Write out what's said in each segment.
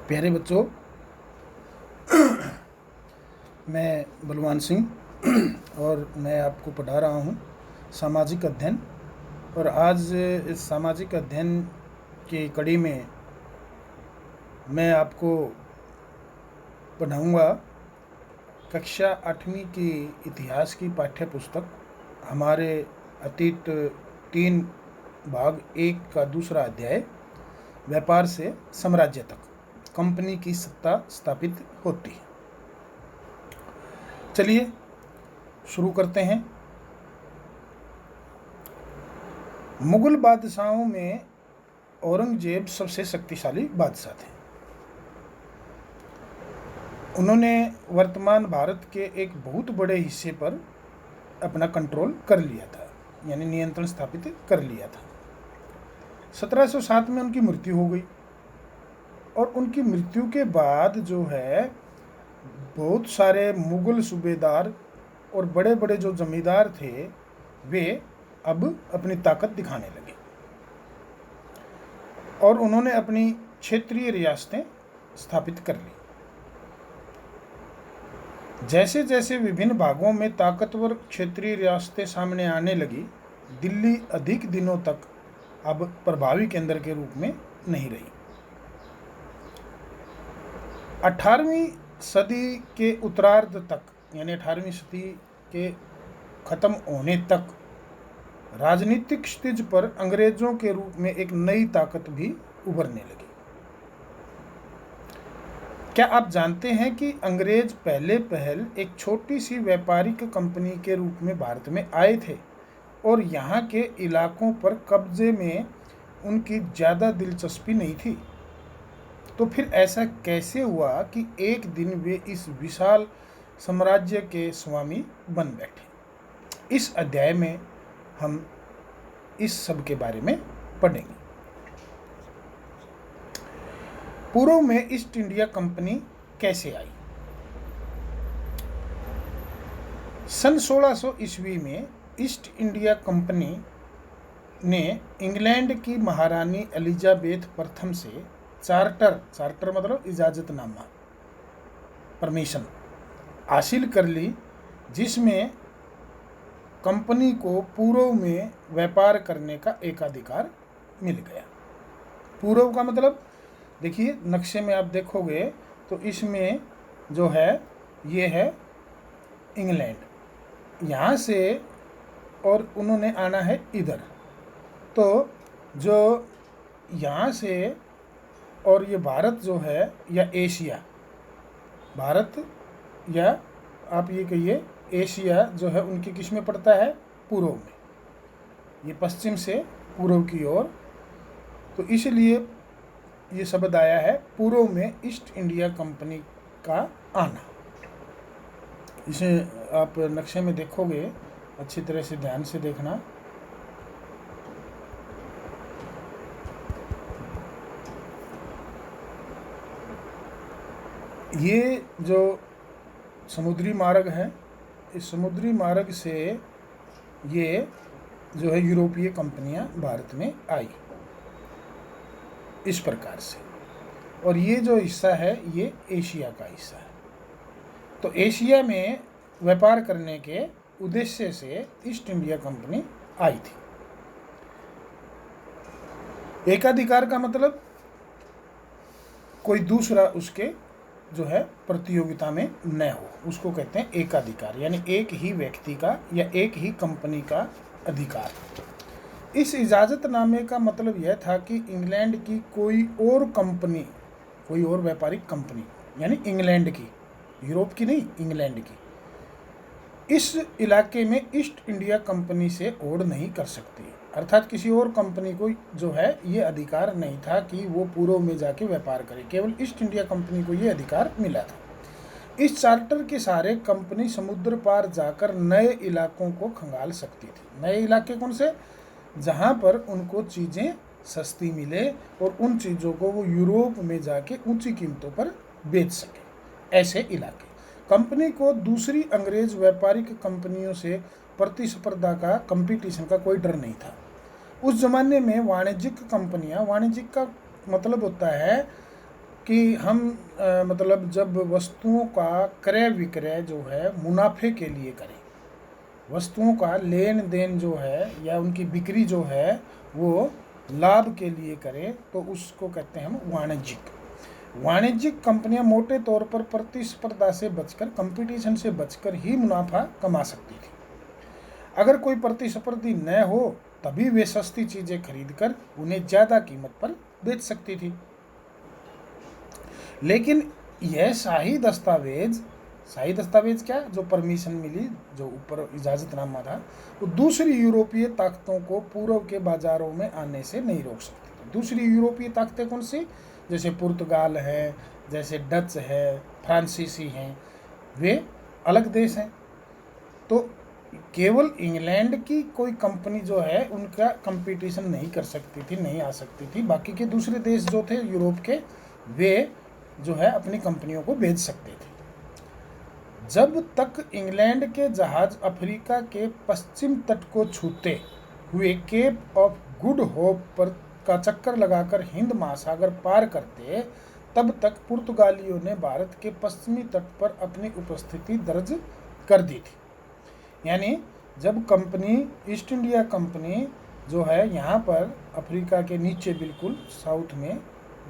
प्यारे बच्चों, मैं बलवान सिंह और मैं आपको पढ़ा रहा हूँ सामाजिक अध्ययन। और आज इस सामाजिक अध्ययन की कड़ी में मैं आपको पढ़ाऊँगा कक्षा 8वीं की इतिहास की पाठ्य पुस्तक हमारे अतीत 3 भाग 1 का दूसरा अध्याय, व्यापार से साम्राज्य तक कंपनी की सत्ता स्थापित होती है। चलिए शुरू करते हैं। मुगल बादशाहों में औरंगजेब सबसे शक्तिशाली बादशाह थे। उन्होंने वर्तमान भारत के एक बहुत बड़े हिस्से पर अपना कंट्रोल कर लिया था, यानी नियंत्रण स्थापित कर लिया था। 1707 में उनकी मृत्यु हो गई और उनकी मृत्यु के बाद जो है बहुत सारे मुगल सूबेदार और बड़े बड़े जो जमींदार थे वे अब अपनी ताकत दिखाने लगे और उन्होंने अपनी क्षेत्रीय रियासतें स्थापित कर ली। जैसे जैसे विभिन्न भागों में ताकतवर क्षेत्रीय रियासतें सामने आने लगी, दिल्ली अधिक दिनों तक अब प्रभावी केंद्र के रूप में नहीं रही। 18वीं सदी के उत्तरार्ध तक, यानी 18वीं सदी के खत्म होने तक राजनीतिक स्टेज पर अंग्रेजों के रूप में एक नई ताकत भी उभरने लगी। क्या आप जानते हैं कि अंग्रेज पहल एक छोटी सी व्यापारिक कंपनी के रूप में भारत में आए थे और यहाँ के इलाकों पर कब्जे में उनकी ज़्यादा दिलचस्पी नहीं थी। तो फिर ऐसा कैसे हुआ कि एक दिन वे इस विशाल साम्राज्य के स्वामी बन बैठे? इस अध्याय में हम इस सब के बारे में पढ़ेंगे। पूर्व में ईस्ट इंडिया कंपनी कैसे आई? सन 1600 ईस्वी में ईस्ट इंडिया कंपनी ने इंग्लैंड की महारानी एलिजाबेथ प्रथम से चार्टर मतलब इजाजतनामा, परमिशन हासिल कर ली, जिसमें कंपनी को पूर्व में व्यापार करने का एकाधिकार मिल गया। पूर्व का मतलब देखिए, नक्शे में आप देखोगे तो इसमें जो है ये है इंग्लैंड, यहाँ से और उन्होंने आना है इधर। तो जो यहाँ से और ये भारत जो है या एशिया, भारत या आप ये कहिए एशिया जो है उनकी किस में पड़ता है? पूर्व में। ये पश्चिम से पूर्व की ओर, तो इसलिए ये शब्द आया है पूर्व में ईस्ट इंडिया कंपनी का आना। इसे आप नक्शे में देखोगे, अच्छी तरह से ध्यान से देखना। ये जो समुद्री मार्ग है, इस समुद्री मार्ग से ये जो है यूरोपीय कंपनियां भारत में आई इस प्रकार से, और ये जो हिस्सा है ये एशिया का हिस्सा है। तो एशिया में व्यापार करने के उद्देश्य से ईस्ट इंडिया कंपनी आई थी। एकाधिकार का मतलब कोई दूसरा उसके जो है प्रतियोगिता में न हो, उसको कहते हैं एकाधिकार, यानी एक ही व्यक्ति का या एक ही कंपनी का अधिकार। इस इजाज़तनामे का मतलब यह था कि इंग्लैंड की कोई और कंपनी, कोई और व्यापारिक कंपनी, यानी इंग्लैंड की, यूरोप की नहीं, इंग्लैंड की, इस इलाके में ईस्ट इंडिया कंपनी से ओढ़ नहीं कर सकती। अर्थात किसी और कंपनी को जो है ये अधिकार नहीं था कि वो पूर्व में जाके व्यापार करे, केवल ईस्ट इंडिया कंपनी को ये अधिकार मिला था। इस चार्टर के सहारे कंपनी समुद्र पार जाकर नए इलाकों को खंगाल सकती थी। नए इलाके कौन से? जहाँ पर उनको चीज़ें सस्ती मिले और उन चीज़ों को वो यूरोप में जाके ऊंची कीमतों पर बेच सके, ऐसे इलाके। कंपनी को दूसरी अंग्रेज व्यापारिक कंपनियों से प्रतिस्पर्धा का, कंपटीशन का कोई डर नहीं था। उस जमाने में वाणिज्यिक कंपनियां, वाणिज्यिक का मतलब होता है कि हम मतलब जब वस्तुओं का क्रय विक्रय जो है मुनाफे के लिए करें, वस्तुओं का लेन देन जो है या उनकी बिक्री जो है वो लाभ के लिए करें, तो उसको कहते हैं हम वाणिज्यिक। वाणिज्यिक कंपनियां मोटे तौर पर प्रतिस्पर्धा से बचकर, कंपटीशन से बचकर ही मुनाफा कमा सकती थी। अगर कोई प्रतिस्पर्धी न हो तभी वे सस्ती चीजें खरीदकर उन्हें ज्यादा कीमत पर बेच सकती थी। लेकिन यह शाही दस्तावेज क्या, जो परमिशन मिली, जो ऊपर इजाजतनामा था, वो दूसरी यूरोपीय ताकतों को पूर्व के बाजारों में आने से नहीं रोक सकती थी। दूसरी यूरोपीय ताकतें कौन सी? जैसे पुर्तगाल है, जैसे डच है, फ्रांसीसी हैं, वे अलग देश हैं। तो केवल इंग्लैंड की कोई कंपनी जो है उनका कंपटीशन नहीं कर सकती थी, नहीं आ सकती थी। बाकी के दूसरे देश जो थे यूरोप के, वे जो है अपनी कंपनियों को भेज सकते थे। जब तक इंग्लैंड के जहाज अफ्रीका के पश्चिम तट को छूते हुए केप ऑफ गुड होप पर का चक्कर लगाकर हिंद महासागर पार करते, तब तक पुर्तगालियों ने भारत के पश्चिमी तट पर अपनी उपस्थिति दर्ज कर दी थी। यानी जब कंपनी, ईस्ट इंडिया कंपनी जो है यहाँ पर अफ्रीका के नीचे बिल्कुल साउथ में,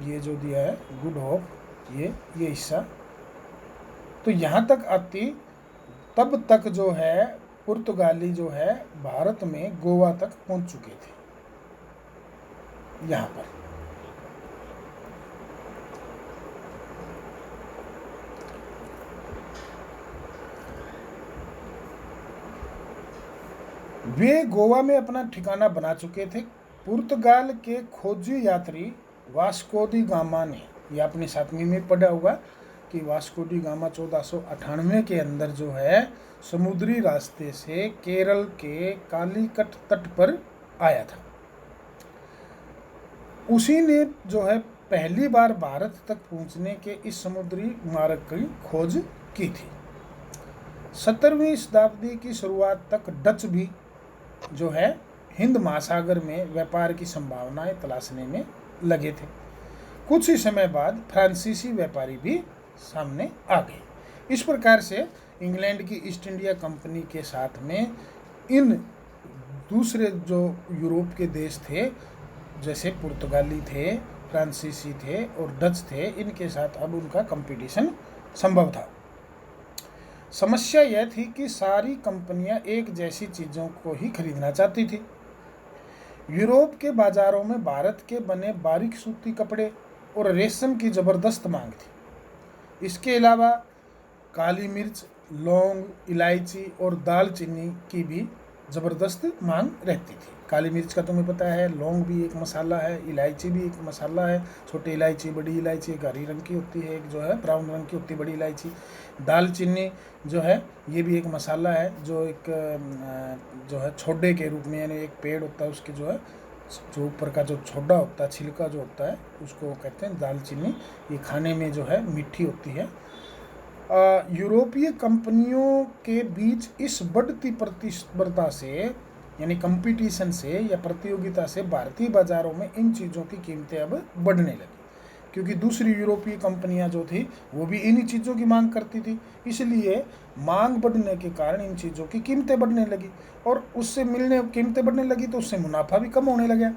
ये जो दिया है गुड होप, ये हिस्सा, तो यहाँ तक आती, तब तक जो है पुर्तगाली जो है भारत में गोवा तक पहुँच चुके थे। यहाँ पर वे गोवा में अपना ठिकाना बना चुके थे। पुर्तगाल के खोजी यात्री वास्को डी गामा ने, ये अपनी 7वीं में पढ़ा हुआ कि वास्को डी गामा 1498 के अंदर जो है समुद्री रास्ते से केरल के कालीकट तट पर आया था। उसी ने जो है पहली बार भारत तक पहुंचने के इस समुद्री मार्ग की खोज की थी। 17वीं शताब्दी की शुरुआत तक डच भी जो है हिंद महासागर में व्यापार की संभावनाएं तलाशने में लगे थे। कुछ ही समय बाद फ्रांसीसी व्यापारी भी सामने आ गए। इस प्रकार से इंग्लैंड की ईस्ट इंडिया कंपनी के साथ में इन दूसरे जो यूरोप के देश थे, जैसे पुर्तगाली थे, फ्रांसीसी थे और डच थे, इनके साथ अब उनका कंपटीशन संभव था। समस्या यह थी कि सारी कंपनियां एक जैसी चीज़ों को ही खरीदना चाहती थी। यूरोप के बाजारों में भारत के बने बारीक सूती कपड़े और रेशम की ज़बरदस्त मांग थी। इसके अलावा काली मिर्च, लौंग, इलायची और दालचीनी की भी ज़बरदस्त मांग रहती थी। काली मिर्च का तुम्हें पता है, लौंग भी एक मसाला है, इलायची भी एक मसाला है। छोटी इलायची, बड़ी इलायची, एक हरी रंग की होती है, एक जो है ब्राउन रंग की होती है बड़ी इलायची। दालचीनी जो है ये भी एक मसाला है, जो एक जो है छोडे के रूप में, यानी एक पेड़ होता है उसके जो है जो ऊपर का जो छोडा होता है, छिलका जो होता है, उसको कहते हैं दालचीनी। ये खाने में जो है मीठी होती है। यूरोपीय कंपनियों के बीच इस बढ़ती प्रतिस्पर्धा से, यानी कंपटीशन से या प्रतियोगिता से, भारतीय बाजारों में इन चीज़ों की कीमतें अब बढ़ने लगी, क्योंकि दूसरी यूरोपीय कंपनियां जो थी वो भी इन्हीं चीज़ों की मांग करती थी। इसलिए मांग बढ़ने के कारण इन चीज़ों की कीमतें बढ़ने लगी, और उससे कीमतें बढ़ने लगी तो उससे मुनाफा भी कम होने लगा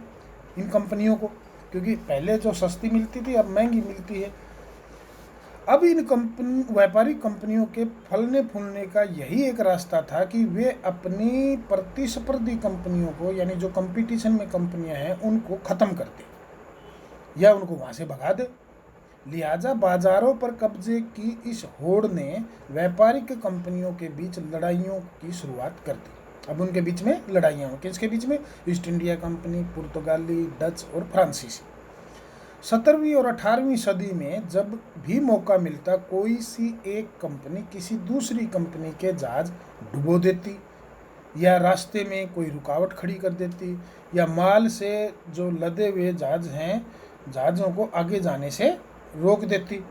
इन कंपनियों को, क्योंकि पहले जो सस्ती मिलती थी अब महंगी मिलती है। अब इन व्यापारिक कंपनियों के फलने फूलने का यही एक रास्ता था कि वे अपनी प्रतिस्पर्धी कंपनियों को, यानी जो कंपटीशन में कंपनियां हैं, उनको ख़त्म कर दे या उनको वहाँ से भगा दे। लिहाजा बाजारों पर कब्जे की इस होड़ ने व्यापारिक कंपनियों के बीच लड़ाइयों की शुरुआत कर दी। अब उनके बीच में लड़ाइयाँ हों, किसके बीच में? ईस्ट इंडिया कंपनी, पुर्तगाली, डच और फ्रांसीसी। 17वीं और 18वीं सदी में जब भी मौका मिलता, कोई सी एक कंपनी किसी दूसरी कंपनी के जहाज डुबो देती, या रास्ते में कोई रुकावट खड़ी कर देती, या माल से जो लदे हुए जहाज हैं, जहाज़ों को आगे जाने से रोक देती।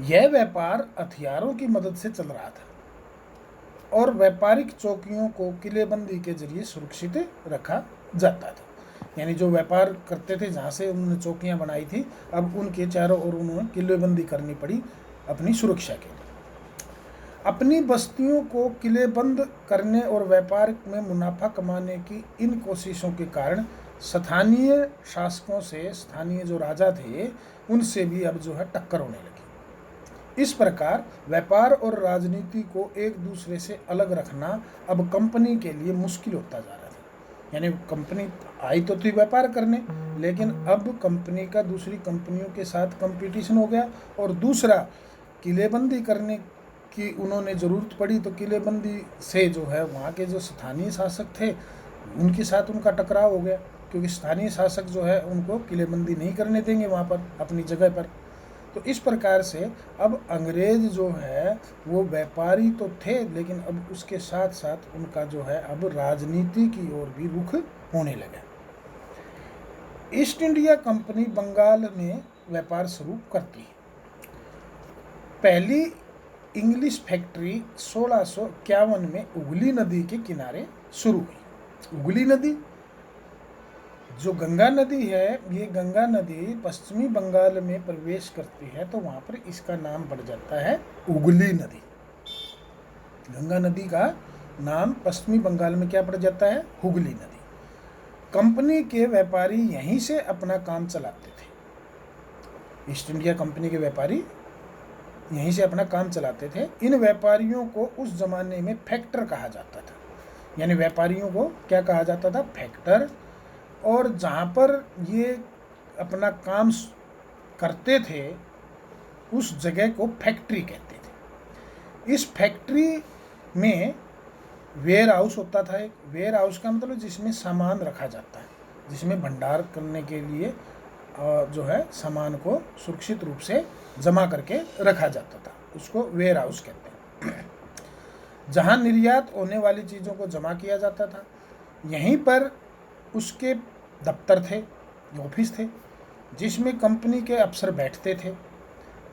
यह व्यापार हथियारों की मदद से चल रहा था और व्यापारिक चौकियों को किलेबंदी के जरिए सुरक्षित रखा जाता था। यानी जो व्यापार करते थे जहाँ से उन्होंने चौकियाँ बनाई थी, अब उनके चारों ओर उन्होंने किलेबंदी करनी पड़ी अपनी सुरक्षा के लिए। अपनी बस्तियों को किलेबंद करने और व्यापार में मुनाफा कमाने की इन कोशिशों के कारण स्थानीय शासकों से, स्थानीय जो राजा थे उनसे भी अब जो है टक्कर होने लगी। इस प्रकार व्यापार और राजनीति को एक दूसरे से अलग रखना अब कंपनी के लिए मुश्किल होता जा रहा था। यानी कंपनी आई तो थी व्यापार करने, लेकिन अब कंपनी का दूसरी कंपनियों के साथ कंपटीशन हो गया, और दूसरा किलेबंदी करने की उन्होंने ज़रूरत पड़ी, तो किलेबंदी से जो है वहाँ के जो स्थानीय शासक थे उनके साथ उनका टकराव हो गया, क्योंकि स्थानीय शासक जो है उनको किलेबंदी नहीं करने देंगे वहाँ पर अपनी जगह पर। तो इस प्रकार से अब अंग्रेज जो है वो व्यापारी तो थे, लेकिन अब उसके साथ साथ उनका जो है अब राजनीति की ओर भी रुख होने लगा। ईस्ट इंडिया कंपनी बंगाल में व्यापार शुरू करती है। पहली इंग्लिश फैक्ट्री 1651 में हुगली नदी के किनारे शुरू हुई। हुगली नदी जो गंगा नदी है, ये गंगा नदी पश्चिमी बंगाल में प्रवेश करती है, तो वहाँ पर इसका नाम पड़ जाता है हुगली नदी। गंगा नदी का नाम पश्चिमी बंगाल में क्या पड़ जाता है? हुगली नदी। कंपनी के व्यापारी यहीं से अपना काम चलाते थे। ईस्ट इंडिया कंपनी के व्यापारी यहीं से अपना काम चलाते थे। इन व्यापारियों को उस जमाने में फैक्टर कहा जाता था। यानी व्यापारियों को क्या कहा जाता था? फैक्टर। और जहाँ पर ये अपना काम करते थे उस जगह को फैक्ट्री कहते थे। इस फैक्ट्री में वेयर हाउस होता था। एक वेयर हाउस का मतलब जिसमें सामान रखा जाता है, जिसमें भंडार करने के लिए जो है सामान को सुरक्षित रूप से जमा करके रखा जाता था, उसको वेयर हाउस कहते हैं। जहाँ निर्यात होने वाली चीज़ों को जमा किया जाता था, यहीं पर उसके दफ्तर थे, ऑफिस थे, जिसमें कंपनी के अफसर बैठते थे।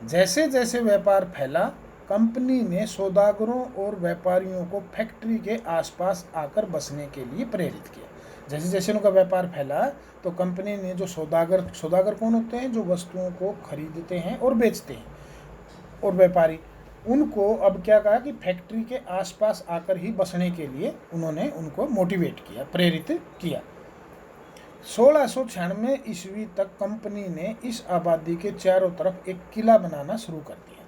जैसे जैसे व्यापार फैला, कंपनी ने सौदागरों और व्यापारियों को फैक्ट्री के आसपास आकर बसने के लिए प्रेरित किया। जैसे जैसे उनका व्यापार फैला, तो कंपनी ने जो सौदागर कौन होते हैं? जो वस्तुओं को खरीदते हैं और बेचते हैं, और व्यापारी, उनको अब क्या कहा कि फैक्ट्री के आसपास आकर ही बसने के लिए उन्होंने उनको मोटिवेट किया, प्रेरित किया। 1696 ईस्वी तक कंपनी ने इस आबादी के चारों तरफ एक किला बनाना शुरू कर दिया,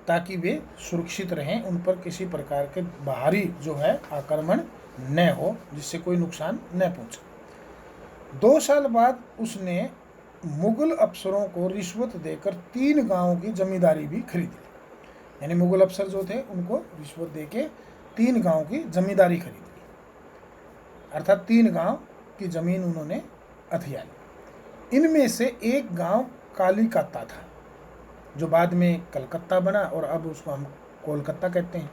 ताकि वे सुरक्षित रहें, उन पर किसी प्रकार के बाहरी जो है आक्रमण न हो, जिससे कोई नुकसान न पहुंचे। 2 साल बाद उसने मुगल अफसरों को रिश्वत देकर 3 गांवों की जमींदारी भी खरीदी। यानी मुगल अफसर जो थे उनको रिश्वत देके 3 गांव की जमींदारी खरीदी, अर्थात 3 गांव की जमीन उन्होंने हथिया ली। इनमें से एक गांव कालीकत्ता था, जो बाद में कलकत्ता बना और अब उसको हम कोलकाता कहते हैं।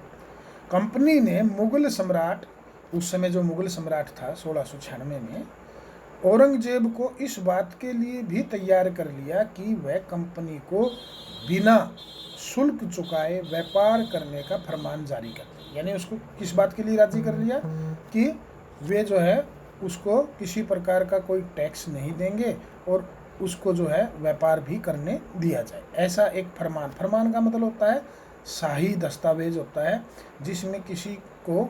कंपनी ने मुगल सम्राट, उस समय जो मुगल सम्राट था 1696 में, औरंगजेब को इस बात के लिए भी तैयार कर लिया कि वह कंपनी को बिना शुल्क चुकाए व्यापार करने का फरमान जारी कर दे। यानी उसको किस बात के लिए राजी कर लिया कि वे जो है उसको किसी प्रकार का कोई टैक्स नहीं देंगे और उसको जो है व्यापार भी करने दिया जाए। ऐसा एक फरमान का मतलब होता है शाही दस्तावेज होता है, जिसमें किसी को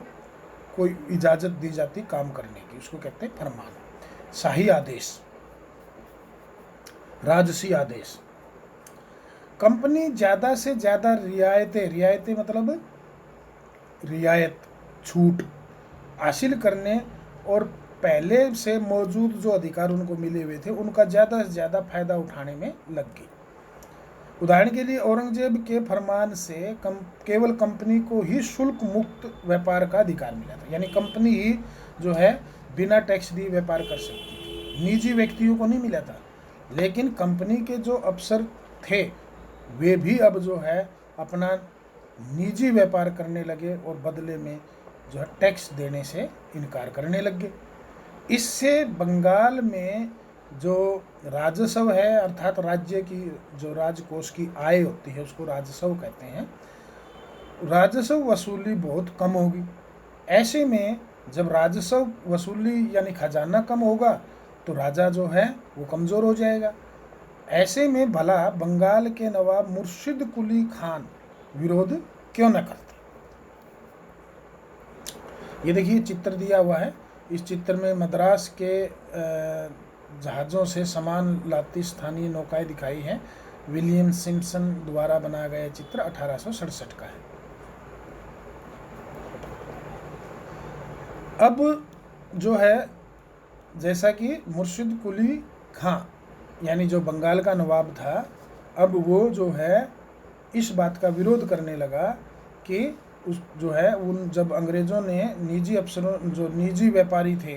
कोई इजाज़त दी जाती काम करने की, उसको कहते हैं फरमान, शाही आदेश, राजसी आदेश। कंपनी ज़्यादा से ज़्यादा रियायतें मतलब रियायत, छूट हासिल करने और पहले से मौजूद जो अधिकार उनको मिले हुए थे उनका ज़्यादा से ज़्यादा फायदा उठाने में लग गई। उदाहरण के लिए औरंगजेब के फरमान से केवल कंपनी को ही शुल्क मुक्त व्यापार का अधिकार मिला था। यानी कंपनी ही जो है बिना टैक्स दिए व्यापार कर सकती थी, निजी व्यक्तियों को नहीं मिला था। लेकिन कंपनी के जो अफसर थे वे भी अब जो है अपना निजी व्यापार करने लगे और बदले में जो है टैक्स देने से इनकार करने लग गए। इससे बंगाल में जो राजस्व है, अर्थात राज्य की जो राजकोष की आय होती है उसको राजस्व कहते हैं, राजस्व वसूली बहुत कम होगी। ऐसे में जब राजस्व वसूली यानी खजाना कम होगा तो राजा जो है वो कमज़ोर हो जाएगा। ऐसे में भला बंगाल के नवाब मुर्शिद कुली खान विरोध क्यों न करते। ये देखिए चित्र दिया हुआ है। इस चित्र में मद्रास के जहाज़ों से सामान लाती स्थानीय नौकाएं दिखाई हैं। विलियम सिम्पसन द्वारा बनाया गया चित्र 1867 का है। अब जो है जैसा कि मुर्शिद कुली खां यानी जो बंगाल का नवाब था, अब वो जो है इस बात का विरोध करने लगा कि उस जो है उन जब अंग्रेज़ों ने निजी अफसरों, जो निजी व्यापारी थे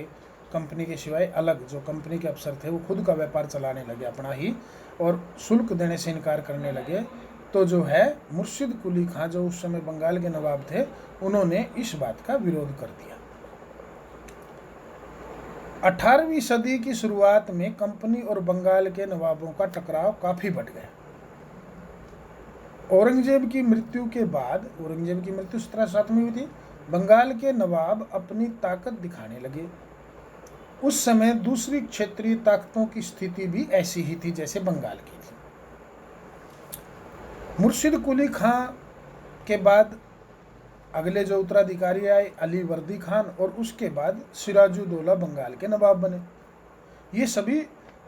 कंपनी के सिवाय अलग जो कंपनी के अफसर थे, वो खुद का व्यापार चलाने लगे अपना ही और शुल्क देने से इनकार करने लगे, तो जो है मुर्शिद कुली खां जो उस समय बंगाल के नवाब थे, उन्होंने इस बात का विरोध कर दिया। 18वीं सदी की शुरुआत में कंपनी और बंगाल के नवाबों का टकराव काफ़ी बढ़ गया। औरंगजेब की मृत्यु के बाद, औरंगजेब की मृत्यु 1707 में हुई थी, बंगाल के नवाब अपनी ताकत दिखाने लगे। उस समय दूसरी क्षेत्रीय ताकतों की स्थिति भी ऐसी ही थी जैसे बंगाल की थी। मुर्शिद कुली खां के बाद अगले जो उत्तराधिकारी आए अली वर्दी खान, और उसके बाद सिराजुद्दौला बंगाल के नवाब बने। ये सभी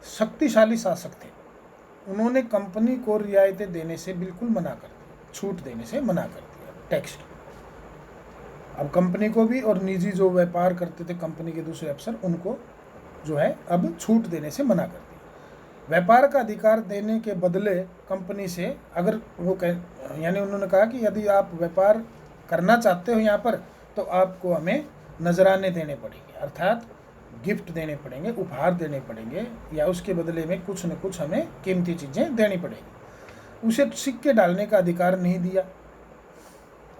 शक्तिशाली शासक थे। उन्होंने कंपनी को रियायतें देने से बिल्कुल मना कर दिया, छूट देने से मना कर दिया, टैक्स। अब कंपनी को भी और निजी जो व्यापार करते थे कंपनी के दूसरे अफसर, उनको जो है अब छूट देने से मना कर दिया। व्यापार का अधिकार देने के बदले कंपनी से अगर वो यानी उन्होंने कहा कि यदि आप व्यापार करना चाहते हो यहाँ पर, तो आपको हमें नजराने देने पड़ेंगे, अर्थात गिफ्ट देने पड़ेंगे, उपहार देने पड़ेंगे, या उसके बदले में कुछ न कुछ हमें कीमती चीज़ें देनी पड़ेंगी। उसे सिक्के डालने का अधिकार नहीं दिया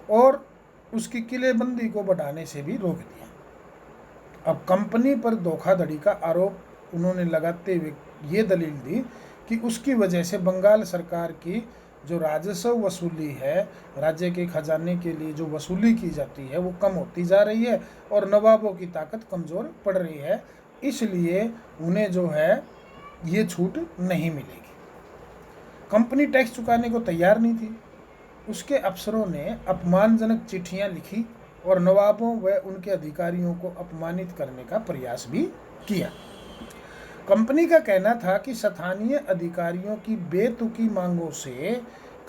और उसकी किलेबंदी को बढ़ाने से भी रोक दिया। अब कंपनी पर धोखाधड़ी का आरोप उन्होंने लगाते हुए ये दलील दी कि उसकी वजह से बंगाल सरकार की जो राजस्व वसूली है, राज्य के खजाने के लिए जो वसूली की जाती है, वो कम होती जा रही है और नवाबों की ताकत कमज़ोर पड़ रही है, इसलिए उन्हें जो है ये छूट नहीं मिलेगी। कंपनी टैक्स चुकाने को तैयार नहीं थी। उसके अफसरों ने अपमानजनक चिट्ठियां लिखी और नवाबों व उनके अधिकारियों को अपमानित करने का प्रयास भी किया। कंपनी का कहना था कि स्थानीय अधिकारियों की बेतुकी मांगों से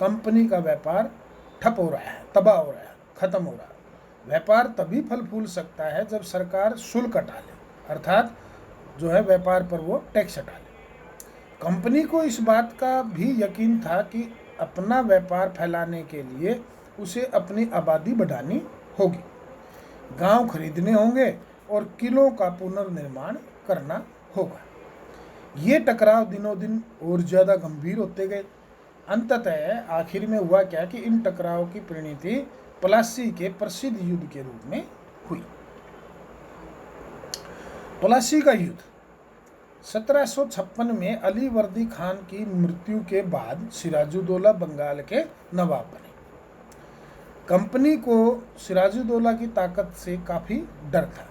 कंपनी का व्यापार ठप हो रहा है, तबाह हो रहा है, खत्म हो रहा है। व्यापार तभी फल फूल सकता है जब सरकार शुल्क हटा ले, अर्थात जो है व्यापार पर वो टैक्स हटा ले। कंपनी को इस बात का भी यकीन था कि अपना व्यापार फैलाने के लिए उसे अपनी आबादी बढ़ानी होगी, गांव खरीदने होंगे और किलों का पुनर्निर्माण करना होगा। ये टकराव दिनों दिन और ज़्यादा गंभीर होते गए। अंततः आखिर में हुआ क्या कि इन टकराव की परिणति प्लासी के प्रसिद्ध युद्ध के रूप में हुई। प्लासी का युद्ध 1756 में अली वर्दी खान की मृत्यु के बाद सिराजुद्दौला बंगाल के नवाब बने। कंपनी को सिराजुद्दौला की ताकत से काफ़ी डर था,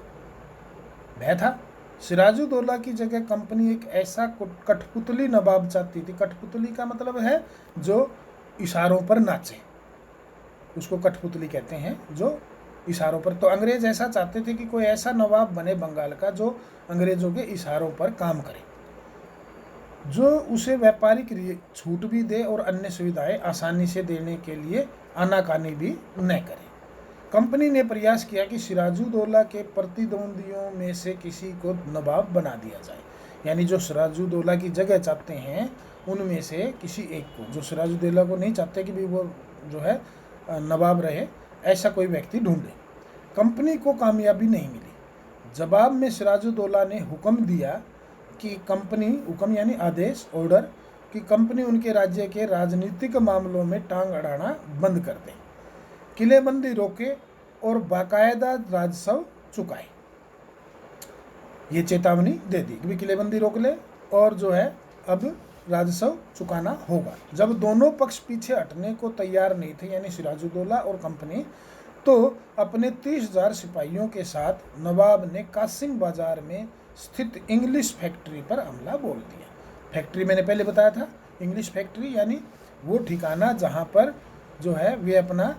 भय था। सिराजुद्दौला की जगह कंपनी एक ऐसा कठपुतली नवाब चाहती थी। कठपुतली का मतलब है जो इशारों पर नाचे, उसको कठपुतली कहते हैं, जो इशारों पर। तो अंग्रेज ऐसा चाहते थे कि कोई ऐसा नवाब बने बंगाल का जो अंग्रेजों के इशारों पर काम करे, जो उसे व्यापारिक छूट भी दे और अन्य सुविधाएं आसानी से देने के लिए आनाकानी भी न करे। कंपनी ने प्रयास किया कि सिराजुद्दौला के प्रतिद्वंदियों में से किसी को नवाब बना दिया जाए, यानी जो सिराजुद्दौला की जगह चाहते हैं उनमें से किसी एक को, जो सिराजुद्दौला को नहीं चाहते कि भी वो जो है नवाब रहे, ऐसा कोई व्यक्ति ढूंढे। कंपनी को कामयाबी नहीं मिली। जवाब में सिराजुद्दौला ने हुक्म दिया कि कंपनी, हुक्म यानी आदेश, ऑर्डर, कि कंपनी उनके राज्य के राजनीतिक मामलों में टांग अड़ाना बंद कर दे, किलेबंदी रोके और बाकायदा राजस्व चुकाए। ये चेतावनी दे दी कि किलेबंदी रोक ले और जो है अब राजस्व चुकाना होगा। जब दोनों पक्ष पीछे हटने को तैयार नहीं थे, यानी सिराजुद्दौला और कंपनी, तो अपने 30,000 सिपाहियों के साथ नवाब ने कासिम बाजार में स्थित इंग्लिश फैक्ट्री पर हमला बोल दिया। फैक्ट्री मैंने पहले बताया था, इंग्लिश फैक्ट्री यानी वो ठिकाना जहाँ पर जो है वे अपना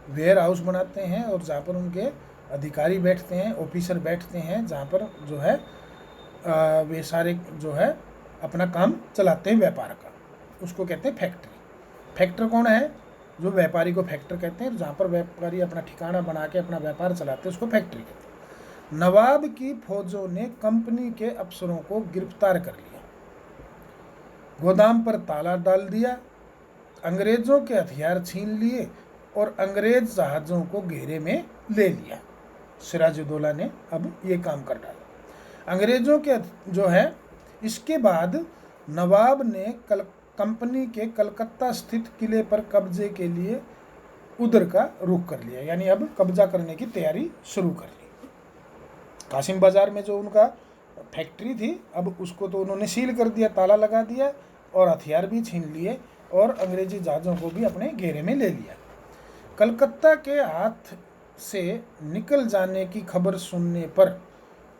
वेयर हाउस बनाते हैं और जहाँ पर उनके अधिकारी बैठते हैं, ऑफिसर बैठते हैं, जहाँ पर जो है वे सारे जो है अपना काम चलाते हैं व्यापार का, उसको कहते हैं फैक्ट्री। फैक्टर कौन है? जो व्यापारी को फैक्टर कहते हैं, जहाँ पर व्यापारी अपना ठिकाना बना के अपना व्यापार चलाते हैं उसको फैक्ट्री कहते हैं। नवाब की फौजों ने कंपनी के अफसरों को गिरफ्तार कर लिया, गोदाम पर ताला डाल दिया, अंग्रेजों के हथियार छीन लिए और अंग्रेज जहाज़ों को घेरे में ले लिया। सिराजुद्दौला ने अब ये काम कर डाला अंग्रेजों के जो है। इसके बाद नवाब ने कंपनी के कलकत्ता स्थित किले पर कब्जे के लिए उधर का रुख कर लिया, यानी अब कब्जा करने की तैयारी शुरू कर ली। कासिम बाजार में जो उनका फैक्ट्री थी, अब उसको तो उन्होंने सील कर दिया, ताला लगा दिया और हथियार भी छीन लिए और अंग्रेजी जहाज़ों को भी अपने घेरे में ले लिया। कलकत्ता के हाथ से निकल जाने की खबर सुनने पर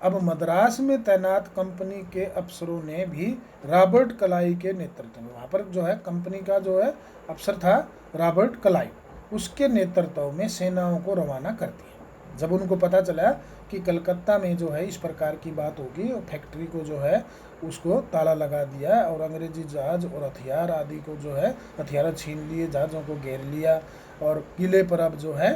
अब मद्रास में तैनात कंपनी के अफसरों ने भी रॉबर्ट क्लाइव के नेतृत्व में, वहाँ पर जो है कंपनी का जो है अफसर था रॉबर्ट क्लाइव, उसके नेतृत्व में सेनाओं को रवाना कर दिया। जब उनको पता चला कि कलकत्ता में जो है इस प्रकार की बात होगी और फैक्ट्री को जो है उसको ताला लगा दिया और अंग्रेजी जहाज़ और हथियार आदि को जो है हथियार छीन लिए, जहाज़ों को घेर लिया और किले पर अब जो है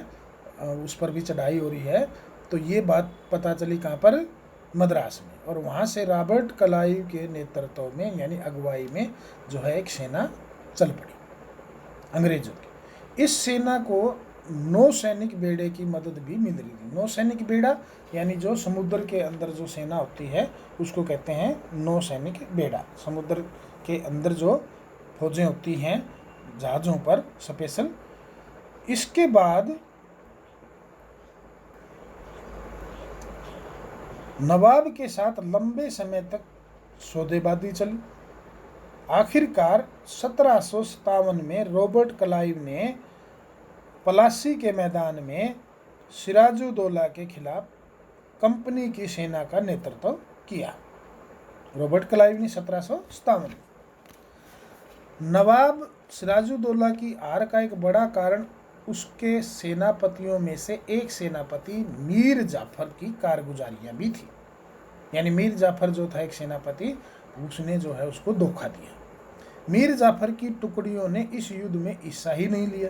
उस पर भी चढ़ाई हो रही है, तो ये बात पता चली कहाँ पर? मद्रास में। और वहाँ से रॉबर्ट क्लाइव के नेतृत्व में यानी अगुवाई में जो है एक सेना चल पड़ी अंग्रेजों की। इस सेना को नौसैनिक बेड़े की मदद भी मिल रही थी। नौसैनिक बेड़ा यानी जो समुद्र के अंदर जो सेना होती है उसको कहते हैं नौसैनिक बेड़ा। समुद्र के अंदर जो फौजें होती हैं जहाज़ों पर स्पेशल। इसके बाद नवाब के साथ लंबे समय तक सौदेबाजी चली। आखिरकार 1757 में रॉबर्ट क्लाइव ने प्लासी के मैदान में सिराजुद्दौला के खिलाफ कंपनी की सेना का नेतृत्व किया। रॉबर्ट क्लाइव ने 1757। नवाब सिराजुद्दौला की हार का एक बड़ा कारण उसके सेनापतियों में से एक सेनापति मीर जाफर की कारगुजारियां भी थी। यानी मीर जाफर जो था एक सेनापति, उसने जो है उसको धोखा दिया। मीर जाफर की टुकड़ियों ने इस युद्ध में हिस्सा ही नहीं लिया।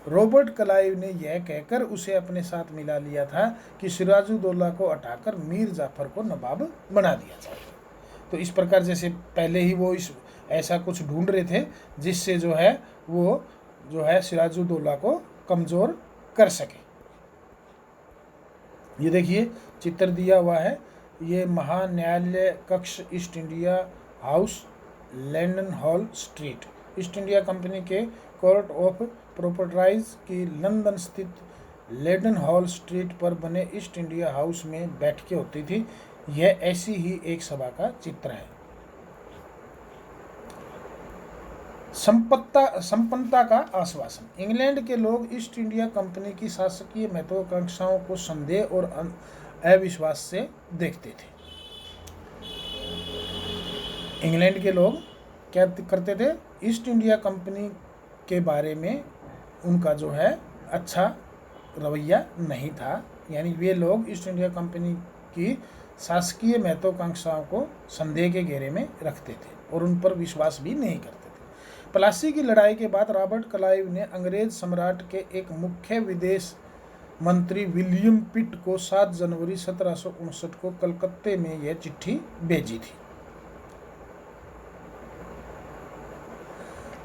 रॉबर्ट क्लाइव ने यह कहकर उसे अपने साथ मिला लिया था कि सिराजुद्दौला को हटाकर मीर जाफर को नवाब बना दिया जाए। तो इस प्रकार जैसे पहले ही वो ऐसा कुछ ढूंढ रहे थे जिससे जो है वो जो है सिराजुद्दौला को कमज़ोर कर सके। ये देखिए चित्र दिया हुआ है, ये महान्यायालय कक्ष east India house London hall street, east India company के कोर्ट ऑफ प्रोप्राइटरीज की लंदन स्थित लेडन हॉल स्ट्रीट पर बने ईस्ट इंडिया हाउस में बैठकें होती थी। यह ऐसी ही एक सभा का चित्र है। संपन्नता का आश्वासन। इंग्लैंड के लोग ईस्ट इंडिया कंपनी की शासकीय महत्वाकांक्षाओं को संदेह और अविश्वास से देखते थे। इंग्लैंड के लोग क्या करते थे? ईस्ट इंडिया कंपनी के बारे में उनका जो है अच्छा रवैया नहीं था, यानी वे लोग ईस्ट इंडिया कंपनी की शासकीय महत्वाकांक्षाओं को संदेह के घेरे में रखते थे और उन पर विश्वास भी नहीं करते थे। प्लासी की लड़ाई के बाद रॉबर्ट क्लाइव ने अंग्रेज सम्राट के एक मुख्य विदेश मंत्री विलियम पिट को 7 जनवरी 1759 को कलकत्ते में यह चिट्ठी भेजी थी।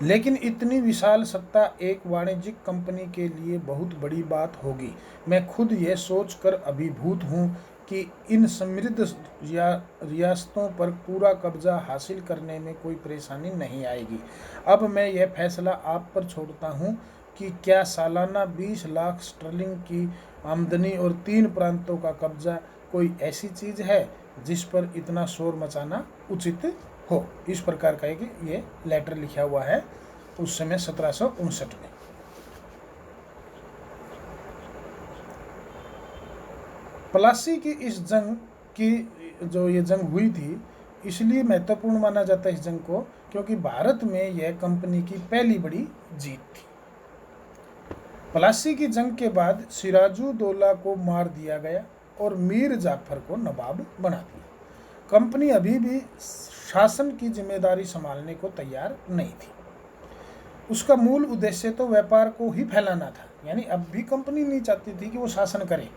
लेकिन इतनी विशाल सत्ता एक वाणिज्यिक कंपनी के लिए बहुत बड़ी बात होगी। मैं खुद यह सोचकर अभिभूत हूँ कि इन समृद्ध रियासतों पर पूरा कब्जा हासिल करने में कोई परेशानी नहीं आएगी। अब मैं यह फैसला आप पर छोड़ता हूँ कि क्या सालाना 20 लाख स्टर्लिंग की आमदनी और 3 प्रांतों का कब्जा कोई ऐसी चीज़ है जिस पर इतना शोर मचाना उचित हो। इस प्रकार का एक ये लेटर लिखा हुआ है उस समय 1759 में। प्लासी की इस जंग की जो ये जंग हुई थी इसलिए महत्वपूर्ण माना जाता है इस जंग को, क्योंकि भारत में यह कंपनी की पहली बड़ी जीत थी। प्लासी की जंग के बाद सिराजुद्दौला को मार दिया गया और मीर जाफर को नवाब बना दिया। कंपनी अभी भी शासन की जिम्मेदारी संभालने को तैयार नहीं थी। उसका मूल उद्देश्य तो व्यापार को ही फैलाना था, यानी अब भी कंपनी नहीं चाहती थी कि वो शासन करे,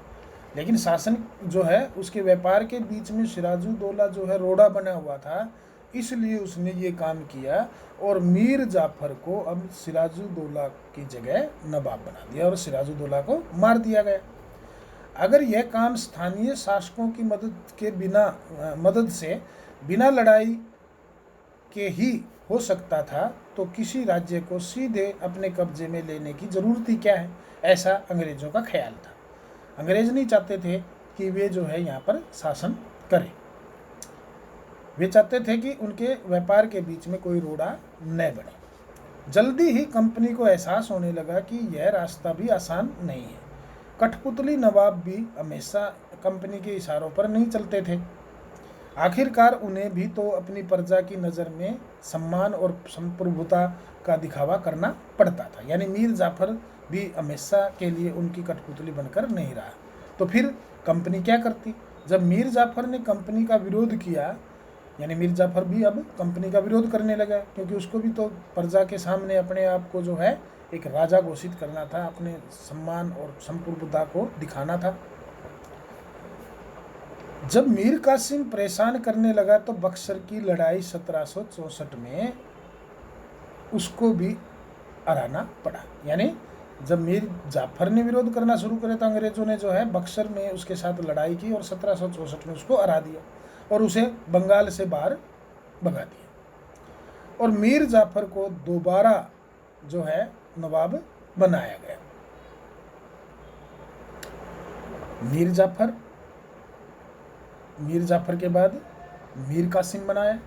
लेकिन शासन जो है उसके व्यापार के बीच में सिराजुद्दौला जो है रोड़ा बना हुआ था, इसलिए उसने ये काम किया और मीर जाफर को अब सिराजुद्दौला की जगह नवाब बना दिया और सिराजुद्दौला को मार दिया गया। अगर यह काम स्थानीय शासकों की मदद से बिना लड़ाई के ही हो सकता था तो किसी राज्य को सीधे अपने कब्जे में लेने की जरूरत ही क्या है, ऐसा अंग्रेजों का ख्याल था। अंग्रेज नहीं चाहते थे कि वे जो है यहाँ पर शासन करें, वे चाहते थे कि उनके व्यापार के बीच में कोई रोड़ा न बने। जल्दी ही कंपनी को एहसास होने लगा कि यह रास्ता भी आसान नहीं है। कठपुतली नवाब भी हमेशा कंपनी के इशारों पर नहीं चलते थे। आखिरकार उन्हें भी तो अपनी प्रजा की नज़र में सम्मान और संप्रभुता का दिखावा करना पड़ता था, यानी मीर जाफर भी हमेशा के लिए उनकी कठपुतली बनकर नहीं रहा। तो फिर कंपनी क्या करती? जब मीर जाफर ने कंपनी का विरोध किया, यानी मीर जाफर भी अब कंपनी का विरोध करने लगा, क्योंकि उसको भी तो प्रजा के सामने अपने आप को जो है एक राजा घोषित करना था, अपने सम्मान और संप्रभुता को दिखाना था। जब मीर कासिम परेशान करने लगा तो बक्सर की लड़ाई 1764 में उसको भी हराना पड़ा। यानी जब मीर जाफर ने विरोध करना शुरू करे तो अंग्रेजों ने जो है बक्सर में उसके साथ लड़ाई की और 1764 में उसको हरा दिया और उसे बंगाल से बाहर भगा दिया और मीर जाफर को दोबारा जो है नवाब बनाया गया। मीर जाफर के बाद मीर कासिम बनाया,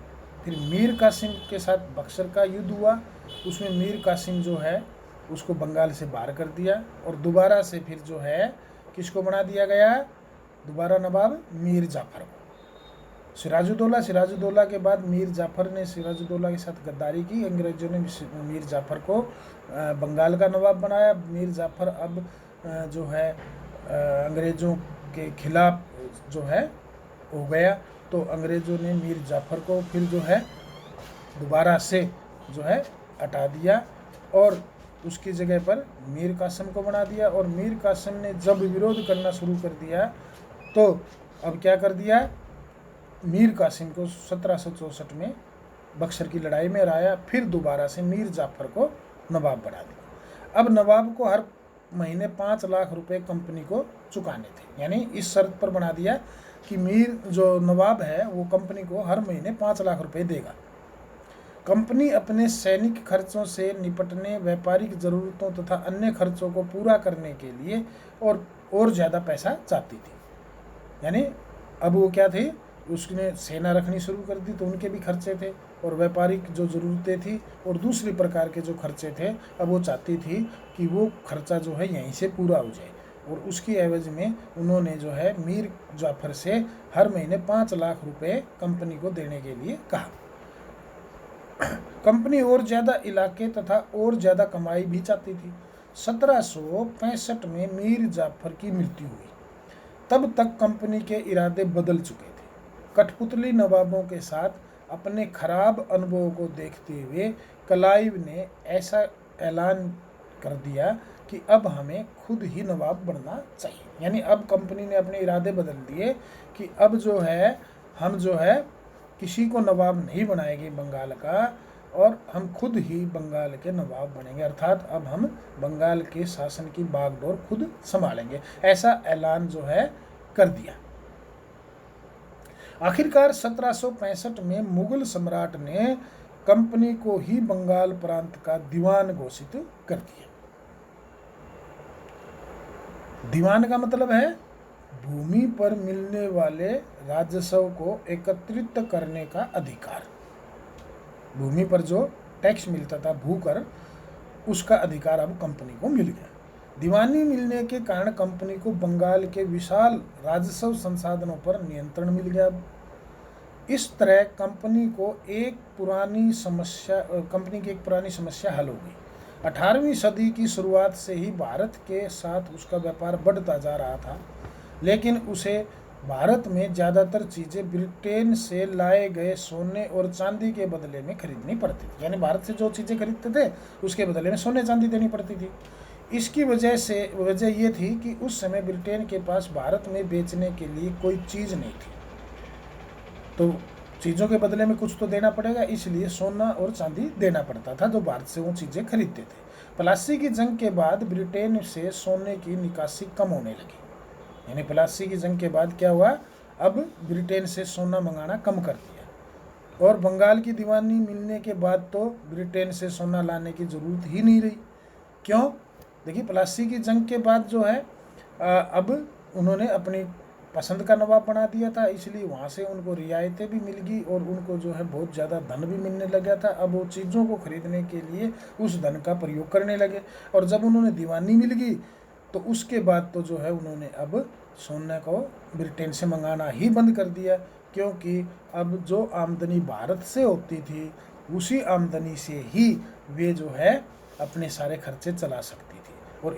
फिर मीर कासिम के साथ बक्सर का युद्ध हुआ, उसमें मीर कासिम जो है उसको बंगाल से बाहर कर दिया और दोबारा से फिर जो है किसको बना दिया गया, दोबारा नवाब मीर जाफर को। सिराजुद्दौला के बाद मीर जाफर ने सिराजुद्दौला के साथ गद्दारी की, अंग्रेजों ने मीर जाफर को बंगाल का नवाब बनाया। मीर जाफर अब जो है अंग्रेजों के खिलाफ जो है हो गया, तो अंग्रेजों ने मीर जाफर को फिर जो है दोबारा से जो है हटा दिया और उसकी जगह पर मीर कासिम को बना दिया। और मीर कासिम ने जब विरोध करना शुरू कर दिया तो अब क्या कर दिया, मीर कासिम को 1764 में बक्सर की लड़ाई में हराया, फिर दोबारा से मीर जाफर को नवाब बना दिया। अब नवाब को हर महीने 5 लाख रुपए कंपनी को चुकाने थे, यानी इस शर्त पर बना दिया कि मीर जो नवाब है वो कंपनी को हर महीने 5 लाख रुपए देगा। कंपनी अपने सैनिक खर्चों से निपटने, व्यापारिक ज़रूरतों तथा अन्य खर्चों को पूरा करने के लिए और ज़्यादा पैसा चाहती थी। यानी अब वो क्या थी, उसने सेना रखनी शुरू कर दी तो उनके भी खर्चे थे और व्यापारिक जो ज़रूरतें थी और दूसरी प्रकार के जो खर्चे थे, अब वो चाहती थी कि वो खर्चा जो है यहीं से पूरा हो जाए और उसकी एवज में उन्होंने जो है मीर जाफर से हर महीने 5 लाख रुपए कंपनी को देने के लिए कहा। कंपनी और ज़्यादा इलाके तथा और ज़्यादा कमाई भी चाहती थी। 1765 में मीर जाफर की मृत्यु हुई। तब तक कंपनी के इरादे बदल चुके थे। कठपुतली नवाबों के साथ अपने खराब अनुभवों को देखते हुए क्लाइव ने ऐसा ऐलान कर दिया कि अब हमें खुद ही नवाब बनना चाहिए। यानी अब कंपनी ने अपने इरादे बदल दिए कि अब जो है हम जो है किसी को नवाब नहीं बनाएंगे बंगाल का और हम खुद ही बंगाल के नवाब बनेंगे, अर्थात अब हम बंगाल के शासन की बागडोर खुद संभालेंगे, ऐसा ऐलान जो है कर दिया। आखिरकार 1765 में मुगल सम्राट ने कंपनी को ही बंगाल प्रांत का दीवान घोषित कर दिया। दीवान का मतलब है भूमि पर मिलने वाले राजस्व को एकत्रित करने का अधिकार। भूमि पर जो टैक्स मिलता था भूकर, उसका अधिकार अब कंपनी को मिल गया। दीवानी मिलने के कारण कंपनी को बंगाल के विशाल राजस्व संसाधनों पर नियंत्रण मिल गया। इस तरह कंपनी की एक पुरानी समस्या हल हो गई। 18वीं सदी की शुरुआत से ही भारत के साथ उसका व्यापार बढ़ता जा रहा था, लेकिन उसे भारत में ज़्यादातर चीज़ें ब्रिटेन से लाए गए सोने और चांदी के बदले में खरीदनी पड़ती थी। यानी भारत से जो चीज़ें खरीदते थे उसके बदले में सोने चांदी देनी पड़ती थी। इसकी वजह ये थी कि उस समय ब्रिटेन के पास भारत में बेचने के लिए कोई चीज़ नहीं थी, तो चीज़ों के बदले में कुछ तो देना पड़ेगा, इसलिए सोना और चांदी देना पड़ता था जो भारत से वो चीज़ें खरीदते थे। प्लासी की जंग के बाद ब्रिटेन से सोने की निकासी कम होने लगी। यानी प्लासी की जंग के बाद क्या हुआ, अब ब्रिटेन से सोना मंगाना कम कर दिया, और बंगाल की दीवानी मिलने के बाद तो ब्रिटेन से सोना लाने की ज़रूरत ही नहीं रही। क्यों? देखिए, प्लासी की जंग के बाद जो है अब उन्होंने अपनी पसंद का नवाब बना दिया था, इसलिए वहाँ से उनको रियायतें भी मिल गई और उनको जो है बहुत ज़्यादा धन भी मिलने लगा था। अब वो चीज़ों को खरीदने के लिए उस धन का प्रयोग करने लगे, और जब उन्होंने दीवानी मिल गई तो उसके बाद तो जो है उन्होंने अब सोने को ब्रिटेन से मंगाना ही बंद कर दिया, क्योंकि अब जो आमदनी भारत से होती थी उसी आमदनी से ही वे जो है अपने सारे खर्चे चला सकती थी, और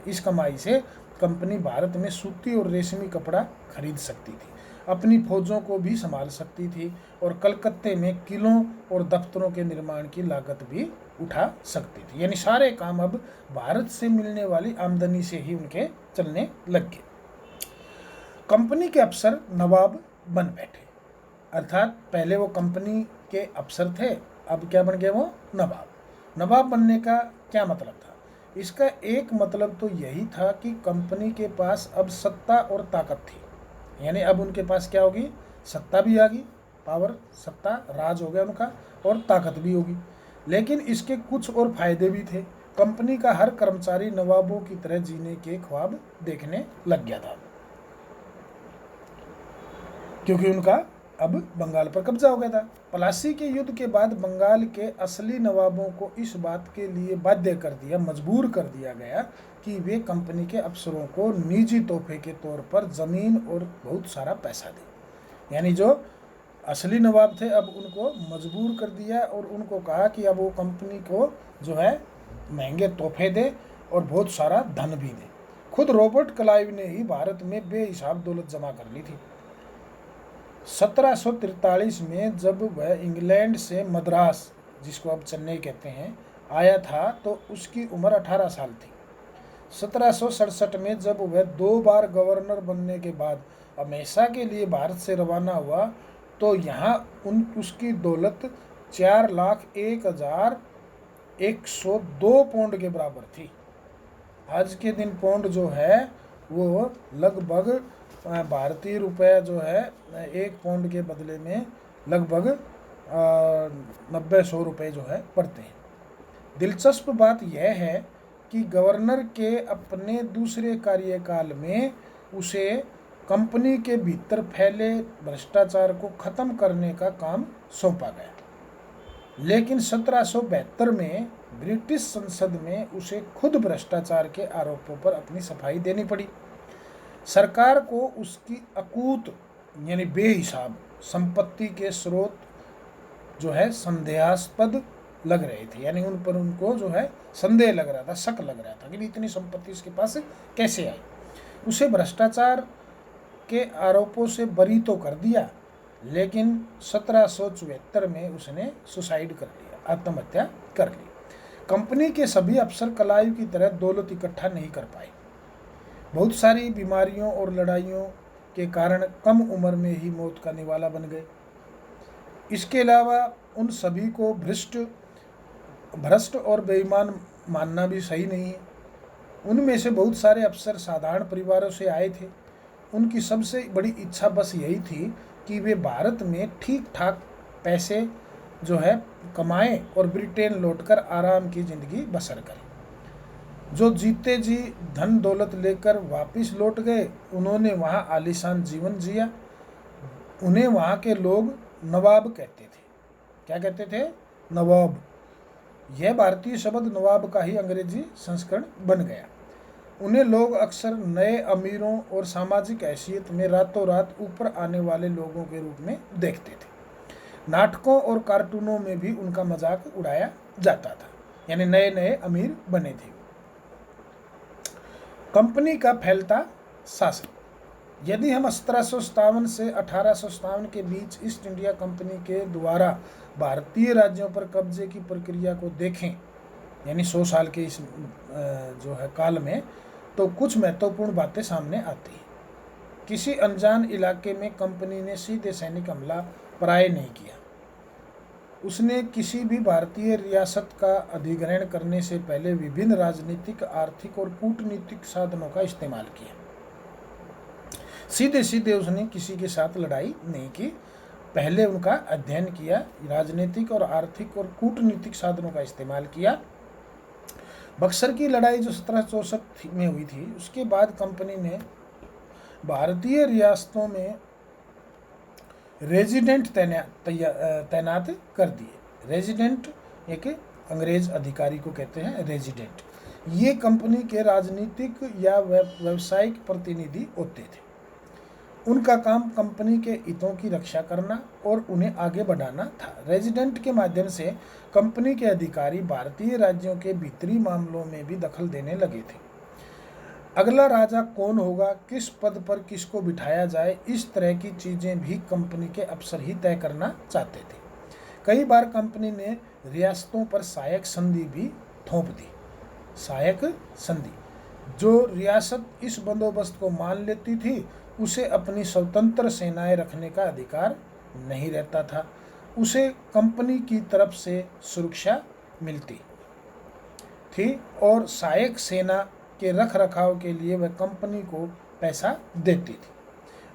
इस कमाई से कंपनी भारत में सूती और रेशमी कपड़ा खरीद सकती थी, अपनी फौजों को भी संभाल सकती थी, और कलकत्ते में किलों और दफ्तरों के निर्माण की लागत भी उठा सकती थी। यानी सारे काम अब भारत से मिलने वाली आमदनी से ही उनके चलने लग गए। कंपनी के अफसर नवाब बन बैठे, अर्थात पहले वो कंपनी के अफसर थे, अब क्या बन गए वो नवाब। नवाब बनने का क्या मतलब था? इसका एक मतलब तो यही था कि कंपनी के पास अब सत्ता और ताकत थी। यानी अब उनके पास क्या होगी, सत्ता भी आ गई, पावर, सत्ता, राज हो गया उनका, और ताकत भी होगी। लेकिन इसके कुछ और फायदे भी थे। कंपनी का हर कर्मचारी नवाबों की तरह जीने के ख्वाब देखने लग गया था, क्योंकि उनका अब बंगाल पर कब्जा हो गया था। प्लासी के युद्ध के बाद बंगाल के असली नवाबों को इस बात के लिए मजबूर कर दिया गया कि वे कंपनी के अफसरों को निजी तोहफे के तौर पर ज़मीन और बहुत सारा पैसा दें। यानी जो असली नवाब थे अब उनको मजबूर कर दिया और उनको कहा कि अब वो कंपनी को जो है महंगे तोहफे दे और बहुत सारा धन भी दे। खुद रॉबर्ट क्लाइव ने ही भारत में बेहिसाब दौलत जमा कर ली थी। 1743 में जब वह इंग्लैंड से मद्रास, जिसको अब चेन्नई कहते हैं, आया था तो उसकी उम्र 18 साल थी। 1767 में जब वह 2 बार गवर्नर बनने के बाद हमेशा के लिए भारत से रवाना हुआ तो यहाँ उसकी दौलत 4,01,102 पौंड के बराबर थी। आज के दिन पौंड जो है वो लगभग भारतीय रुपये जो है 1 पौंड के बदले में लगभग 90-100 रुपये जो है पड़ते हैं। दिलचस्प बात यह है कि गवर्नर के अपने दूसरे कार्यकाल में उसे कंपनी के भीतर फैले भ्रष्टाचार को ख़त्म करने का काम सौंपा गया, लेकिन 1772 में ब्रिटिश संसद में उसे खुद भ्रष्टाचार के आरोपों पर अपनी सफाई देनी पड़ी। सरकार को उसकी अकूत यानी बेहिसाब संपत्ति के स्रोत जो है संदेहास्पद लग रहे थे, यानी उन पर उनको जो है संदेह लग रहा था, शक लग रहा था कि इतनी संपत्ति इसके पास कैसे आई। उसे भ्रष्टाचार के आरोपों से बरी तो कर दिया, लेकिन 1774 में उसने सुसाइड कर लिया, आत्महत्या कर ली। कंपनी के सभी अफसर क्लाइव की तरह दौलत इकट्ठा नहीं कर पाए। बहुत सारी बीमारियों और लड़ाइयों के कारण कम उम्र में ही मौत का निवाला बन गए। इसके अलावा उन सभी को भ्रष्ट और बेईमान मानना भी सही नहीं है। उनमें से बहुत सारे अफसर साधारण परिवारों से आए थे। उनकी सबसे बड़ी इच्छा बस यही थी कि वे भारत में ठीक ठाक पैसे जो है कमाएं और ब्रिटेन लौटकर आराम की ज़िंदगी बसर करें। जो जीते जी धन दौलत लेकर वापस लौट गए, उन्होंने वहाँ आलीशान जीवन जिया। उन्हें वहाँ के लोग नवाब कहते थे। क्या कहते थे? नवाब। यह भारतीय शब्द नवाब का ही अंग्रेजी संस्करण बन गया। उन्हें लोग अक्सर नए अमीरों और सामाजिक हैसियत में रातों रात ऊपर आने वाले लोगों के रूप में देखते थे। नाटकों और कार्टूनों में भी उनका मजाक उड़ाया जाता था, यानी नए नए अमीर बने थे। कंपनी का फैलता शासन। यदि हम 1757 से 1857 के बीच ईस्ट इंडिया कंपनी के द्वारा भारतीय राज्यों पर कब्जे की प्रक्रिया को देखें, यानी 100 साल के इस जो है काल में, तो कुछ महत्वपूर्ण बातें सामने आती हैं। किसी अनजान इलाके में कंपनी ने सीधे सैनिक हमला प्राय नहीं किया। उसने किसी भी भारतीय रियासत का अधिग्रहण करने से पहले विभिन्न राजनीतिक, आर्थिक और कूटनीतिक साधनों का इस्तेमाल किया। सीधे सीधे उसने किसी के साथ लड़ाई नहीं की, पहले उनका अध्ययन किया, राजनीतिक और आर्थिक और कूटनीतिक साधनों का इस्तेमाल किया। बक्सर की लड़ाई जो 1764 में हुई थी, उसके बाद कंपनी ने भारतीय रियासतों में रेजिडेंट तैनात कर दिए। रेजिडेंट एक अंग्रेज अधिकारी को कहते हैं रेजिडेंट। ये कंपनी के राजनीतिक या व्यावसायिक प्रतिनिधि होते थे। उनका काम कंपनी के हितों की रक्षा करना और उन्हें आगे बढ़ाना था। रेजिडेंट के माध्यम से कंपनी के अधिकारी भारतीय राज्यों के भीतरी मामलों में भी दखल देने लगे थे। अगला राजा कौन होगा, किस पद पर किसको बिठाया जाए, इस तरह की चीज़ें भी कंपनी के अफसर ही तय करना चाहते थे। कई बार कंपनी ने रियासतों पर सहायक संधि भी थोप दी। सहायक संधि, जो रियासत इस बंदोबस्त को मान लेती थी, उसे अपनी स्वतंत्र सेनाएं रखने का अधिकार नहीं रहता था। उसे कंपनी की तरफ से सुरक्षा मिलती थी और सहायक सेना के रख रखाव के लिए वह कंपनी को पैसा देती थी।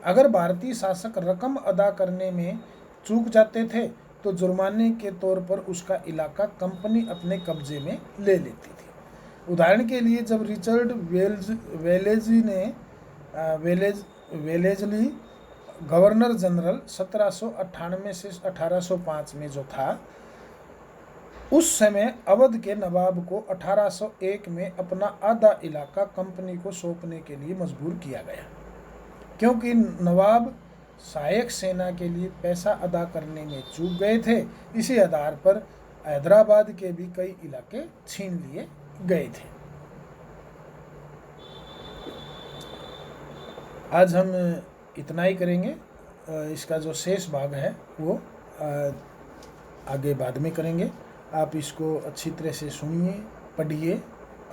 अगर भारतीय शासक रकम अदा करने में चूक जाते थे तो जुर्माने के तौर पर उसका इलाका कंपनी अपने कब्जे में ले लेती थी। उदाहरण के लिए, जब रिचर्ड वेलेजली गवर्नर जनरल 1798 से 1805 में जो था, उस समय अवध के नवाब को 1801 में अपना आधा इलाका कंपनी को सौंपने के लिए मजबूर किया गया, क्योंकि नवाब सहायक सेना के लिए पैसा अदा करने में चूक गए थे। इसी आधार पर हैदराबाद के भी कई इलाके छीन लिए गए थे। आज हम इतना ही करेंगे। इसका जो शेष भाग है वो आगे बाद में करेंगे। आप इसको अच्छी तरह से सुनिए, पढ़िए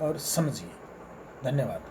और समझिए। धन्यवाद।